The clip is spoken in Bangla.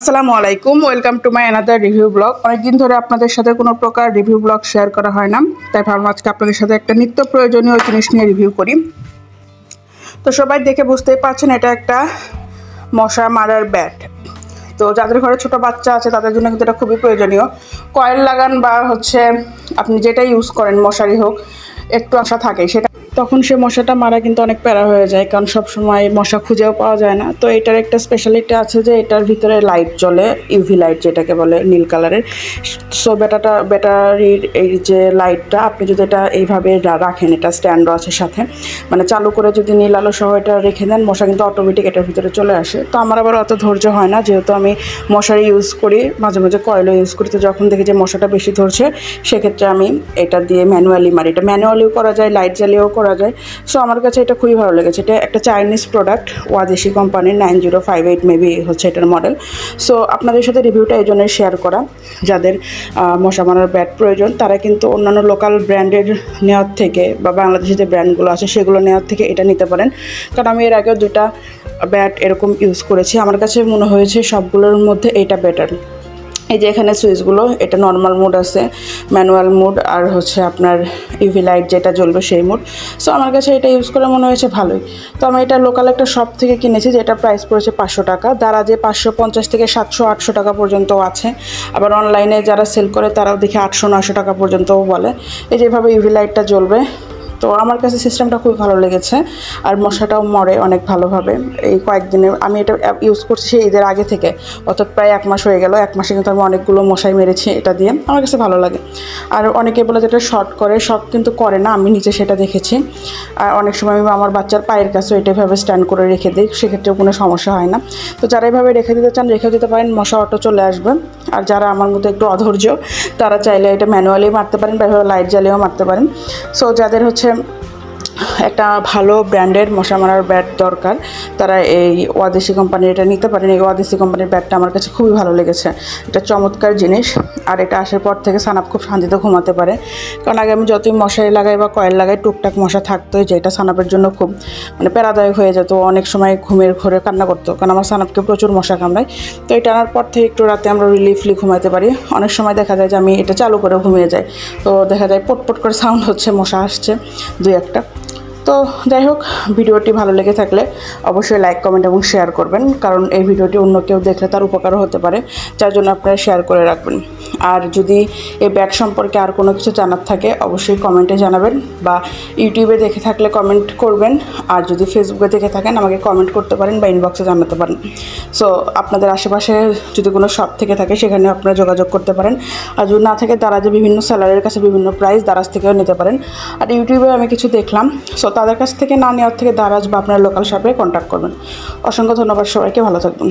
আসসালামু আলাইকুম, welcome to my another review blog. অনেকদিন ধরে আপনাদের সাথে কোনো প্রকার রিভিউ ব্লগ শেয়ার করা হয় না, তাই ভাবলাম আজকে আপনাদের সাথে একটা নিত্য প্রয়োজনীয় জিনিস নিয়ে রিভিউ করি। তো সবাই দেখে বুঝতেই পারছেন এটা একটা মশা মারার ব্যাট। তো যাদের ঘরে ছোট বাচ্চা আছে তাদের জন্য কিন্তু এটা খুবই প্রয়োজনীয়। কয়েল লাগান বা আপনি যেটা ইউজ করেন, মশারি হোক, একটু আশা থাকে সেটা, তখন সে মশাটা মারা কিন্তু অনেক প্যারা হয়ে যায়, কারণ সব সময় মশা খুঁজেও পাওয়া যায় না। তো এটার একটা স্পেশালিটি আছে যে এটার ভিতরে লাইট জ্বলে, ইউভি লাইট যেটাকে বলে, নীল কালারের। সো ব্যাটারির এই যে লাইটটা, আপনি যদি এটা এইভাবে রাখেন, এটা স্ট্যান্ডও আছে সাথে, মানে চালু করে যদি নীল আলো সহ এটা রেখে দেন, মশা কিন্তু অটোমেটিক এটার ভিতরে চলে আসে। তো আমার আবার অত ধৈর্য হয় না, যেহেতু আমি মশারি ইউজ করি, মাঝে মাঝে কয়েলও ইউজ করি। তো যখন দেখি যে মশাটা বেশি ধরছে, সেক্ষেত্রে আমি এটা দিয়ে ম্যানুয়ালি মারি। এটা ম্যানুয়ালিও করা যায়, লাইট জ্বালিয়েও করা যায়। সো আমার কাছে এটা খুবই ভালো লেগেছে। এটা একটা চাইনিজ প্রোডাক্ট, ওয়াদেশি কোম্পানির, 9058 মেবি হচ্ছে এটার মডেল। সো আপনাদের সাথে রিভিউটা এই জন্যই শেয়ার করা, যাদের মশা মারার ব্যাট প্রয়োজন তারা কিন্তু অন্যান্য লোকাল ব্র্যান্ডের নেওয়ার থেকে বা বাংলাদেশে যে ব্র্যান্ডগুলো আছে সেগুলো নেওয়ার থেকে এটা নিতে পারেন। কারণ আমি এর আগেও দুটা ব্যাট এরকম ইউজ করেছি, আমার কাছে মনে হয়েছে সবগুলোর মধ্যে এটা বেটার। এই যে এখানে সুইচগুলো, এটা নর্মাল মোড আছে, ম্যানুয়াল মোড, আর হচ্ছে আপনার ইউভি লাইট যেটা জ্বলবে সেই মোড। সো আমার কাছে এটা ইউজ করে মনে হয়েছে ভালোই। তো আমি এটা লোকাল একটা শপ থেকে কিনেছি, যেটা প্রাইস পড়েছে 500 টাকা। দারাজে 550 থেকে 700-800 টাকা পর্যন্ত আছে। আবার অনলাইনে যারা সেল করে তারাও দেখে 800-900 টাকা পর্যন্তও বলে। এই যেভাবে ইউভি লাইটটা জ্বলবে। তো আমার কাছে সিস্টেমটা খুব ভালো লেগেছে, আর মশাটাও মরে অনেক ভালোভাবে। এই কয়েকদিনে আমি এটা ইউজ করছি সেই ঈদের আগে থেকে, অর্থাৎ প্রায় 1 মাস হয়ে গেল। 1 মাসে কিন্তু আমি অনেকগুলো মশাই মেরেছি এটা দিয়ে। আমার কাছে ভালো লাগে। আর অনেকে বলে যেটা শর্ট করে, শর্ট কিন্তু করে না, আমি নিচে সেটা দেখেছি। আর অনেক সময় আমি আমার বাচ্চার পায়ের কাছেও এটা এভাবে স্ট্যান্ড করে রেখে দিই, সেক্ষেত্রেও কোনো সমস্যা হয় না। তো যারা এভাবে রেখে দিতে চান রেখে দিতে পারেন, মশা অটো চলে আসবে। আর যারা আমার মতো একটু অধৈর্য, তারা চাইলে এটা ম্যানুয়ালি মারতে পারেন বা এভাবে লাইট জ্বালিয়েও মারতে পারেন। সো যাদের একটা ভালো ব্র্যান্ডের মশা মারার ব্যাট দরকার, তারা এই ওয়াদেশি কোম্পানির এটা নিতে পারেন। এই ওয়াদেশি কোম্পানির ব্যাটটা আমার কাছে খুবই ভালো লেগেছে। এটা চমৎকার জিনিস। আর এটা আসার পর থেকে সানাপ খুব শান্তিতে ঘুমাতে পারে, কারণ আগে আমি যতই মশারি লাগাই বা কয়েল লাগাই, টুকটাক মশা থাকতোই, যেটা সানাপের জন্য খুব প্যারাদায়ক হয়ে যেত। অনেক সময় ঘুমের ঘরে কান্না করতো, কারণ আমার সানাপকে প্রচুর মশা কামড়ায়। তো এটা আনার পর থেকে একটু রাতে আমরা রিলিফলি ঘুমাতে পারি। অনেক সময় দেখা যায় যে আমি এটা চালু করে ঘুমিয়ে যাই, তো দেখা যায় পটপট করে সাউন্ড হচ্ছে, মশা আসছে 2-1টা। তো যাই হোক, ভিডিওটি ভালো লেগে থাকলে অবশ্যই লাইক, কমেন্ট এবং শেয়ার করবেন, কারণ এই ভিডিওটি অন্য কেউ দেখলে তার উপকারও হতে পারে, যার জন্য আপনারা শেয়ার করে রাখবেন। আর যদি এই ব্যাট সম্পর্কে আর কোনো কিছু জানার থাকে অবশ্যই কমেন্টে জানাবেন, বা ইউটিউবে দেখে থাকলে কমেন্ট করবেন। আর যদি ফেসবুকে দেখে থাকেন আমাকে কমেন্ট করতে পারেন বা ইনবক্সে জানাতে পারেন। সো আপনাদের আশেপাশে যদি কোনো শপ থেকে থাকে সেখানেও আপনারা যোগাযোগ করতে পারেন। আর যদি না থাকে, দারাজে বিভিন্ন সেলারের কাছে বিভিন্ন প্রাইস, দারাজ থেকেও নিতে পারেন। আর ইউটিউবে আমি কিছু দেখলাম, সো তাদের কাছ থেকে না নেওয়ার থেকে দারাজ বা আপনার লোকাল শপে কন্ট্যাক্ট করবেন। অসংখ্য ধন্যবাদ সবাইকে, ভালো থাকবেন।